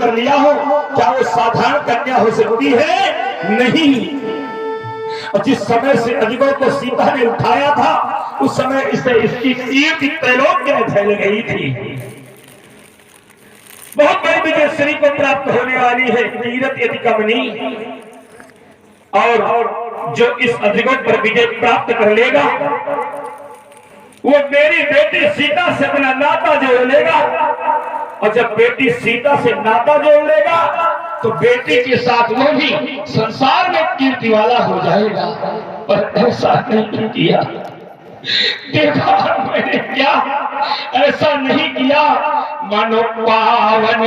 कर लिया हो, क्या वो साधारण कन्या हो सकती है? नहीं। और जिस समय से अजगर को सीता ने उठाया था, उस समय इसकी कीर्ति त्रैलोक्य में फैल गई थी। बहुत बड़ी विजय श्री को प्राप्त होने वाली है, कीरत यदि कमनी। और जो इस अजगर पर विजय प्राप्त कर लेगा, वो मेरी बेटी सीता से अपना नाता जोड़ लेगा। और जब बेटी सीता से नाता जोड़ लेगा, तो बेटी के साथ वो भी संसार में कीर्ति वाला हो जाएगा। पर ऐसा नहीं किया। देखा मैंने क्या? ऐसा नहीं किया। मनो पावन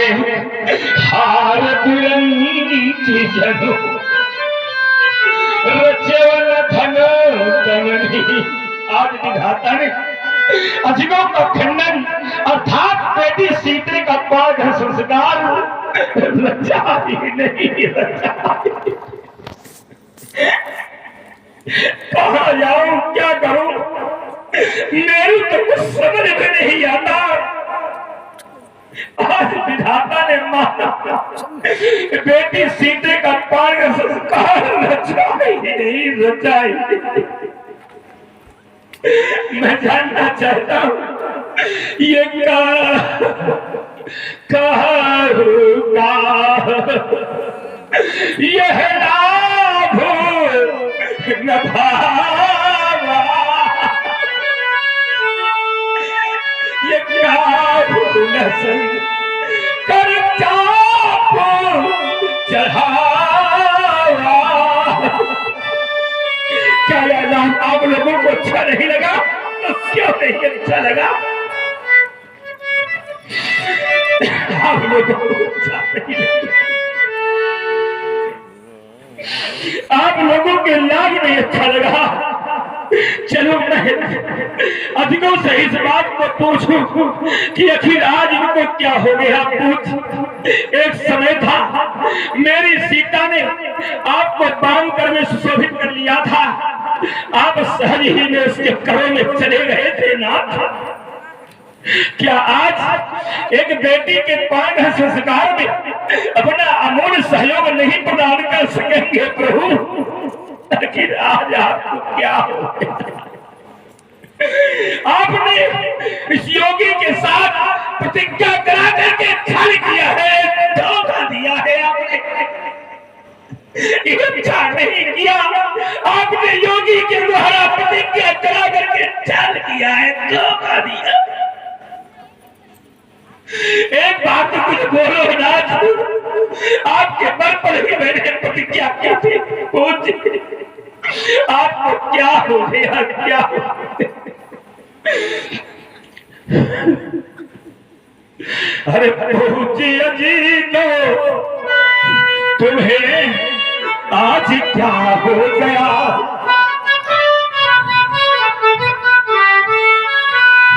हार बिरंगी चीजों रचवन धन तमनी। आज विधाता ने अजगरों का खंडन अर्थात बेटी सीते का पाठ संस्कार रचा ही नहीं रचा। कहाँ जाऊं, क्या करूं? मेरी तो कुछ समझ में नहीं आता। आज विधाता ने माना बेटी सीते का पाठ संस्कार रचा ही नहीं रचा ही। मैं जानना चाहता हूँ ये कहा यह लाभ न भावा, ये क्या न कर चाप चढ़ावा। क्या नाम आप लोगों को अच्छा नहीं लगा? तो क्यों नहीं अच्छा लगा? आप लोगों को अच्छा नहीं लगा, आप लोगों के लाभ नहीं अच्छा लगा। चलो मैं अधिकों से इस बात को पूछूं कि आखिर आज इनको क्या हो गया। पूछ। एक समय था मेरी सीता ने आपको बांध कर में सुशोभित कर लिया था। आप सहज ही में उसके करों में चले गए थे ना। क्या आज एक बेटी के पाठ संस्कार में अपना अमूल्य सहयोग नहीं प्रदान कर सकेंगे प्रभु? आखिर आज आपको क्या हो गया? आपने इस योगी के साथ प्रतिज्ञा करा करके छल किया है, धोखा दिया है। आपने इच्छा नहीं किया, आपने योगी के द्वारा प्रतिज्ञा करा करके छल किया है, धोखा दिया। एक बात तो कुछ बोलो राज, आपके बल पर ही मैंने प्रतिज्ञा की थी। आपको क्या हो गया? क्या हो गया? अरे पूज्य जी लो, तुम्हें आज क्या हो गया?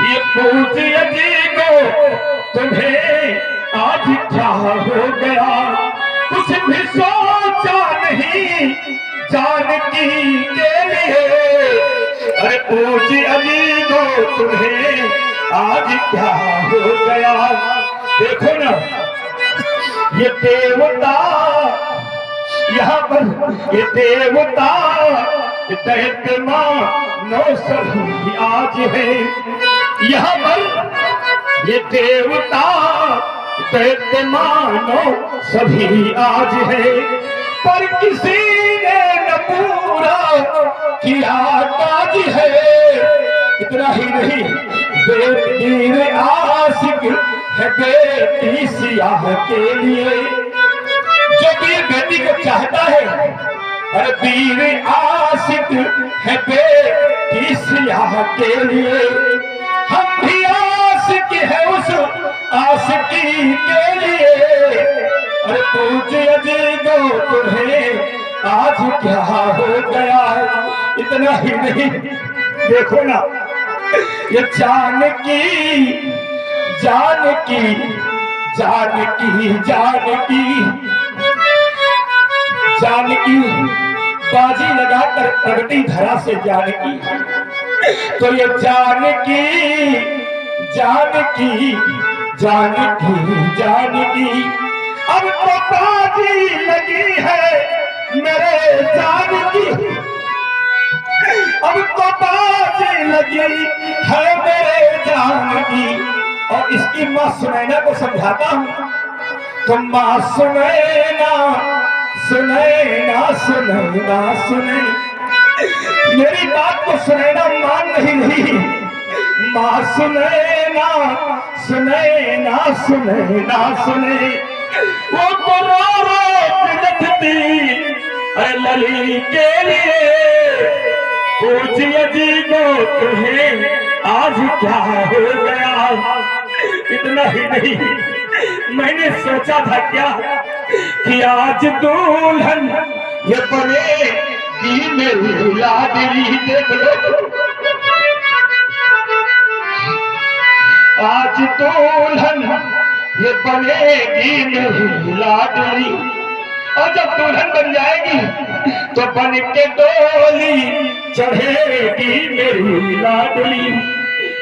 ये पूज्य जी को तुम्हें आज क्या हो गया? कुछ भी सोचा नहीं जानकी के लिए। अरे पूज्य अजी को तुम्हें आज क्या हो गया? देखो ना, ये देवता यहाँ पर, ये देवता दैत्य मानव सभी आज है यहाँ पर। ये देवता दैत्य मानव सभी आज है, पर किसी ने न पूरा किया काज है। इतना ही नहीं, बेटी आशिक है बेटी सियाह के लिए। जो भी बेटी को चाहता है, अरे वीर आशिक है बेटी सियाह के लिए। हम भी आशिक है उस आशिकी के लिए। अरे पूज्य जी को तुम्हें आज क्या हो गया? इतना ही नहीं, देखो ना, ये जानकी जानकी जानकी जानकी जानकी बाजी लगाकर प्रगति धरा से जानकी। तो ये जानकी जानकी जानकी जानकी बाजी लगी है मेरे जान की, अब तो बाजी लगी है मेरे जान की। और इसकी माँ सुनैना को समझाता हूँ, तो माँ सुनैना सुनैना सुनैना सुनै, मेरी बात को सुनैना मान नहीं रही। माँ सुनैना सुनैना सुनैना सुनै, वो तो रखती अरे लली के लिए, पूछिए जी को तुम्हें आज क्या हो गया। इतना ही नहीं, मैंने सोचा था क्या कि आज दुल्हन ये बनेगी मेरी लाडली। देख लो, आज दुल्हन ये बनेगी मेरी लाडली, और जब दुल्हन बन जाएगी तो बन के डोली चढ़ेगी मेरी लाडली।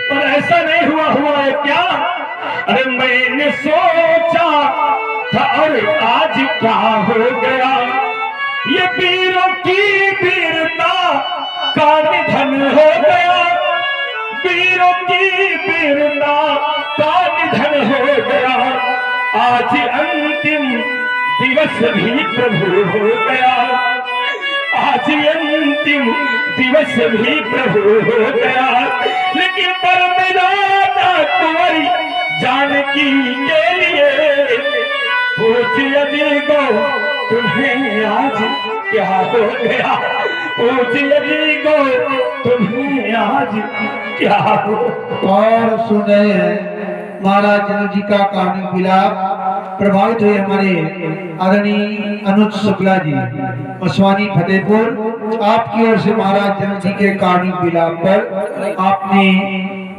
पर ऐसा नहीं हुआ है क्या? अरे मैंने सोचा था और आज क्या हो गया, ये वीरों की वीरता का निधन हो गया, वीरों की वीरता का निधन हो गया। आज अंतिम दिवस भी प्रभु हो गया, आज अंतिम दिवस भी प्रभु हो गया। लेकिन परमदाता कुंवरी जानकी के लिए पूछिए जी को तुम्हें आज क्या हो गया, पूछिए जी को तुम्हें आज क्या हो। और सुने महाराज जनक जी का कारुणिक विलाप प्रभावित हुए हमारे आदरणीय अनुज शुक्ला जी मसवानी फतेहपुर। आपकी ओर से महाराज जनक जी के कारुणिक विलाप पर आपने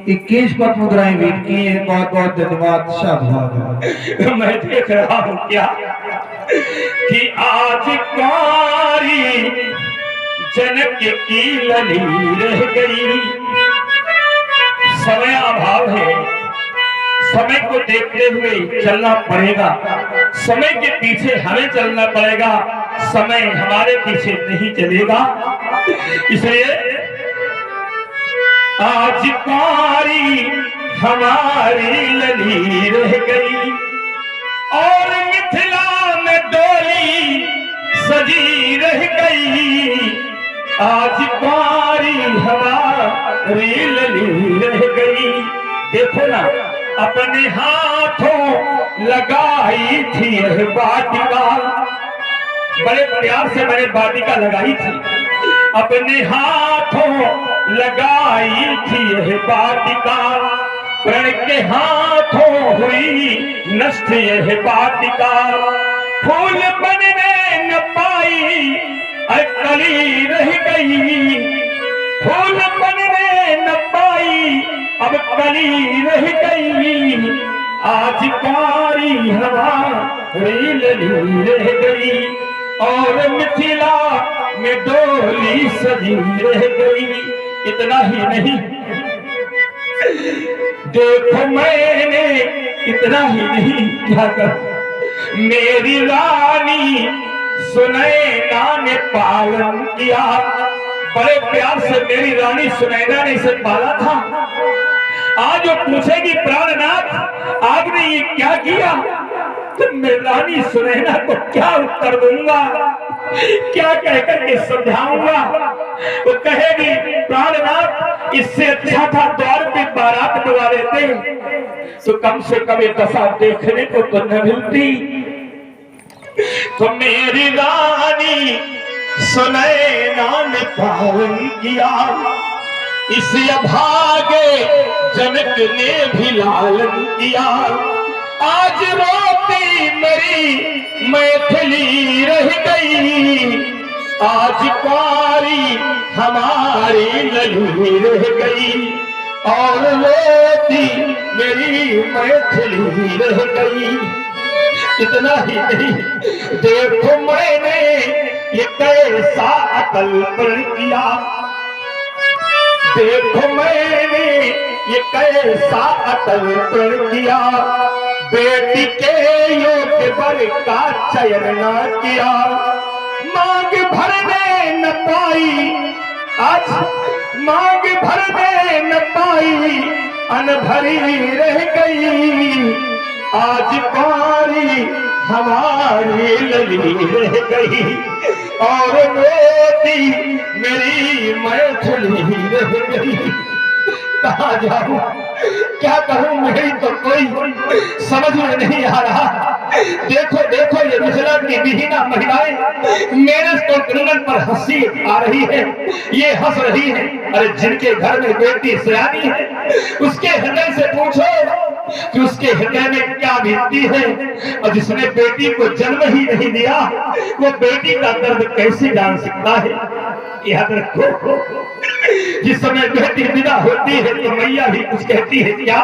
21 पद मुद्राएं भेंट की है। बहुत बहुत धन्यवाद, साधुवाद। मैं देख रहा हूँ क्या कि आज कारी जनक की लली रह गई। समय अभाव है, समय को देखते हुए चलना पड़ेगा, समय के पीछे हमें चलना पड़ेगा, समय हमारे पीछे नहीं चलेगा। इसलिए आज कारी हमारी लली रह गई और मिथिला में डोली सजी रह गई। आज कारी हमारी लली रह गई। देखो ना, अपने हाथों लगाई थी यह वाटिका, बड़े प्यार से मैंने वाटिका लगाई थी, अपने हाथों लगाई थी यह वाटिका, प्रण के हाथों हुई नष्ट यह वाटिका। फूल बनने न पाई कली रह गई, फूल बनने न पाई अब कली रह गई। आज कारी हमारी लली रह गई और मिथिला में डोली सजी रह गई। इतना ही नहीं, देखो मैंने इतना ही नहीं क्या कर, मेरी रानी सुनैना ने पालन किया। बड़े प्यार से मेरी रानी सुनैना ने इसे पाला था। आज वो पूछेगी प्राणनाथ आपने ये क्या किया, तो मैं रानी सुनैना को क्या उत्तर दूंगा, क्या कहकर के समझाऊंगा। वो कहेगी प्राणनाथ इससे अच्छा था द्वार पे बारात बुला लेते, तो कम से कम ये दशा देखने को तो न मिलती। तो मेरी रानी सुनैना ने पालन किया, इस अभागे जनक ने भी लालन किया। आज रोती मेरी मैथिली रह गई, आज कारी हमारी लली रह गई और रोती मेरी मैथिली रह गई। इतना ही नहीं, देखो मैंने ये कैसा अकल पर किया, देखो मैंने ये कैसा अकल पर किया। बेटी के योग्य वर का चयन न किया, मांग भरने न पाई, आज मांग भरने न पाई, अनभरी रह गई। आज पारी हमारी लली रह गई, और बेटी मेरी मैथिली रह गई। कहाँ जाऊं, क्या कहूं, मेरी तो कोई समझ में नहीं आ रहा। देखो देखो ये मिथिला की विहीना महिलाएं मेरे तो गुंगन पर हंसी आ रही है, ये हंस रही है। अरे जिनके घर में बेटी सयानी है उसके हृदय से पूछो कि उसके हृदय में क्या बीतती है, और जिसने बेटी को जन्म ही नहीं दिया वो बेटी का दर्द कैसे जान सकता है। याद रखो, जिस समय बेटी विदा होती है तो मैया भी कुछ कहती है, क्या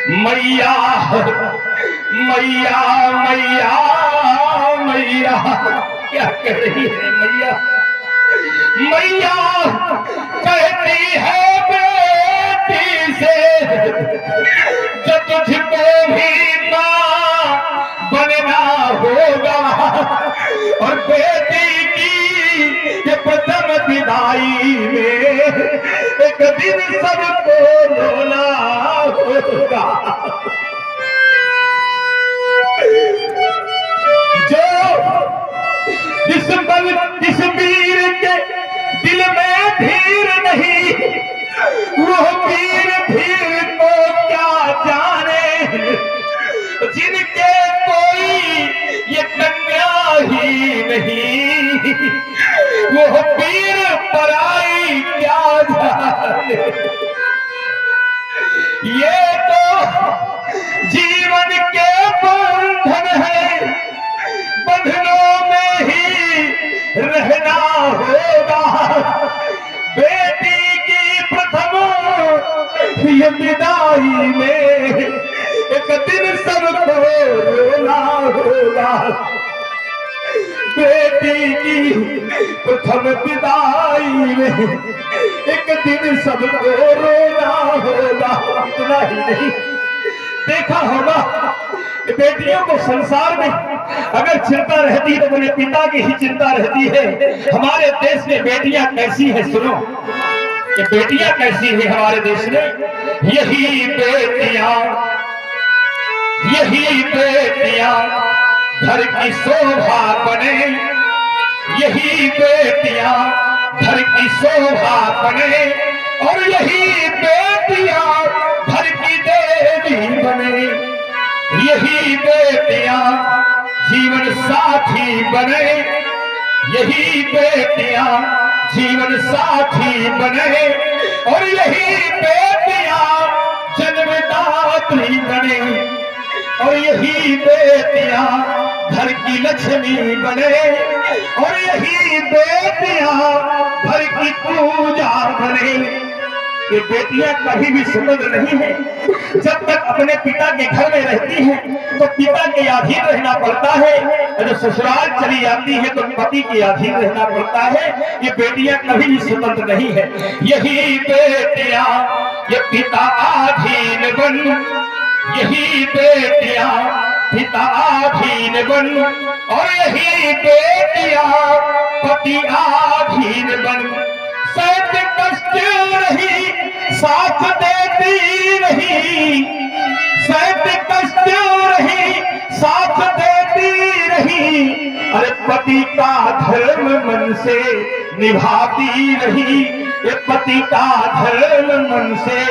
मैया मैया मैया मैया, क्या कह रही है मैया? मैया कहती है बेटी से जो तुझको भी मां बनना होगा, और बेटी की ये प्रथम विदाई में एक दिन सबको रोना होगा। जिस वीर के दिल में धीर नहीं, वो वीर धीर को क्या जाने। जिनके कोई ये कन्या ही नहीं, वो वीर पराई क्या जाने। ये तो जीवन के बंधन है, बंधनों में ही रहना होगा। बेटी की प्रथम ये विदाई में एक दिन सबको रोना होगा। बेटी की प्रथम विदाई में एक दिन सबको रोना होगा। इतना ही नहीं, देखा होगा बेटियों को संसार में अगर चिंता रहती तो अपने पिता की ही चिंता रहती है। हमारे देश में बेटियां कैसी है, सुनो ये बेटियां कैसी है हमारे देश में। यही बेटियां घर की शोभा बने, यही बेटियां घर की शोभा बने, और यही बेटियां घर की देवी बने। यही बेटियां जीवन साथी बने, यही बेटियां जीवन साथी बने, और यही बेटियां जन्मदात्री बने, और यही बेटियां घर की लक्ष्मी बने, और यही बेटियां घर की पूजा बने। ये बेटियां कभी भी स्वतंत्र नहीं है। जब तक अपने पिता के घर में रहती हैं तो पिता के अधीन रहना पड़ता है, और जब ससुराल चली जाती है तो पति के अधीन रहना पड़ता है। ये बेटियां कभी भी स्वतंत्र नहीं है। यही बेटियां ये पिता अधीन बन, यही बेटियां पिता अधीन बन, और यही बेटियां पति अधीन बन। सत कष्ट रही साथ देती रही, सत कष्ट रही साथ देती रही, अरे पति का धर्म मन से निभाती रही, ये पति का धर्म मन से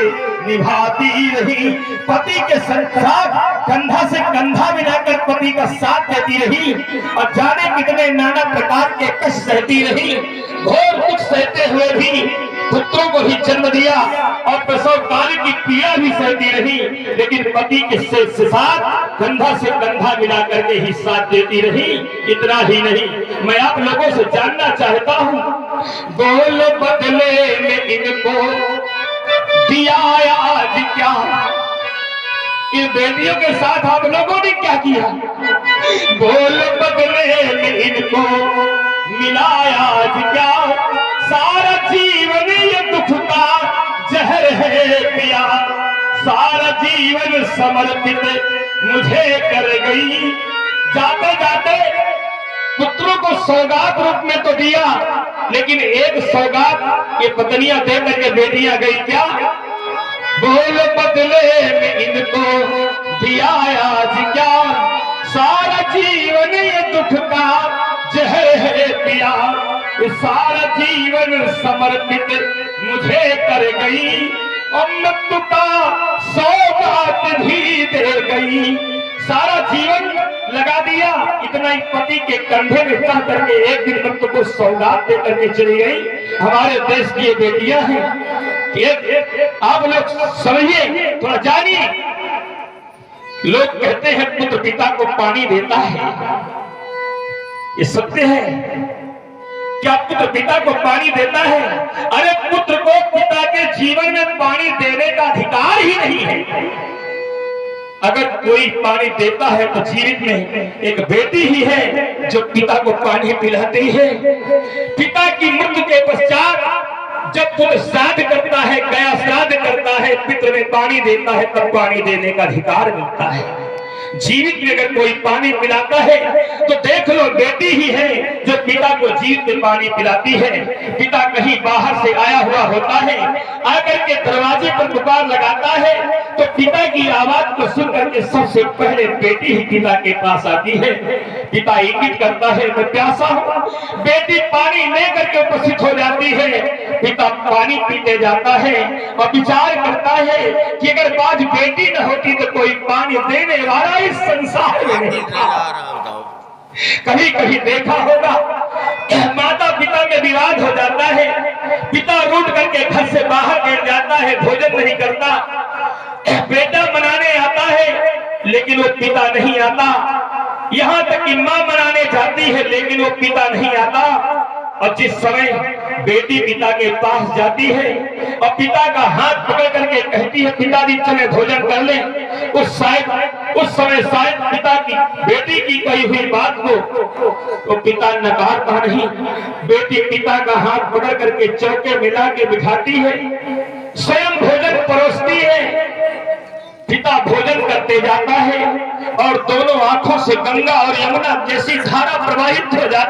निभाती रही। पति के साथ कंधा से कंधा मिलाकर पति का साथ देती रही, और जाने कितने नाना प्रकार के कष्ट सहती रही। घोर दुख सहते हुए भी पुत्रों को ही जन्म दिया, और प्रसव काल की पीड़ा भी सहती रही, लेकिन पति के साथ कंधा से कंधा मिला करके ही साथ देती रही। इतना ही नहीं, मैं आप लोगों से जानना चाहता हूँ, बोल बदले में इनको दिया आज क्या, इन बेटियों के साथ आप लोगों ने क्या किया। बोल बदले में इनको मिलाया आज क्या, सारा जीवन ये दुख का जहर है पिया, सारा जीवन समर्पित मुझे कर गई। जाते जाते पुत्रों को सौगात रूप में तो दिया, लेकिन एक सौगात ये पत्नियां दे करके बेटियां गई क्या? बोल बदले में इनको दिया आज क्या? सारा जीवन ये दुख का जहर है पिया, सारा जीवन समर्पित मुझे कर गई, और मृत्यु का सौगात भी दे गई। सारा जीवन लगा दिया, इतना ही पति के कंधे में चढ़ करके एक दिन मृत्यु को सौगात दे करके चली गई। हमारे देश की ये बेटियां हैं, आप लोग समझिए, थोड़ा जानिए। लोग कहते हैं पुत्र पिता को पानी देता है, ये सत्य है क्या? पुत्र पिता को पानी देता है? अरे पुत्र को पिता के जीवन में पानी देने का अधिकार ही नहीं है। अगर कोई पानी देता है तो जीवित में एक बेटी ही है जो पिता को पानी पिलाती है। पिता की मृत्यु के पश्चात जब पुत्र श्राद्ध करता है, गया श्राद्ध करता है, पितृ में पानी देता है, तब पानी देने का अधिकार मिलता है। जीवित में अगर कोई पानी पिलाता है तो देख लो बेटी ही है जो पिता को जीवित में पानी पिलाती है। पिता कहीं बाहर से आया हुआ होता है, आकर के दरवाजे पर पुकार लगाता है तो पिता की आवाज को सुन करके सबसे पहले बेटी ही पिता के पास आती है। पिता इंगित करता है मैं प्यासा हूं, बेटी पानी लेकर के उपस्थित हो जाती है। पिता पानी पीते जाता है और विचार करता है कि अगर आज बेटी न होती तो कोई पानी देने वाला इस संसार में नहीं था। कहीं कहीं देखा होगा माता पिता में विवाद हो जाता है, पिता रूठ करके घर से बाहर गिर जाता है, भोजन नहीं करता, बेटा मनाने आता है लेकिन वो पिता नहीं आता। यहाँ तक कि माँ मनाने जाती है लेकिन वो पिता नहीं आता। और जिस समय बेटी पिता के पास जाती है और पिता का हाथ पकड़ करके कहती है पिताजी चले भोजन कर लें, उस समय शायद पिता की बेटी की कही हुई बात को तो पिता नकारता नहीं। बेटी पिता का हाथ पकड़ करके चौके मिला के बिठाती है, स्वयं भोजन परोसती है। पिता भोजन करते जाता है और दोनों आंखों से गंगा और यमुना जैसी धारा प्रवाहित हो जाती है।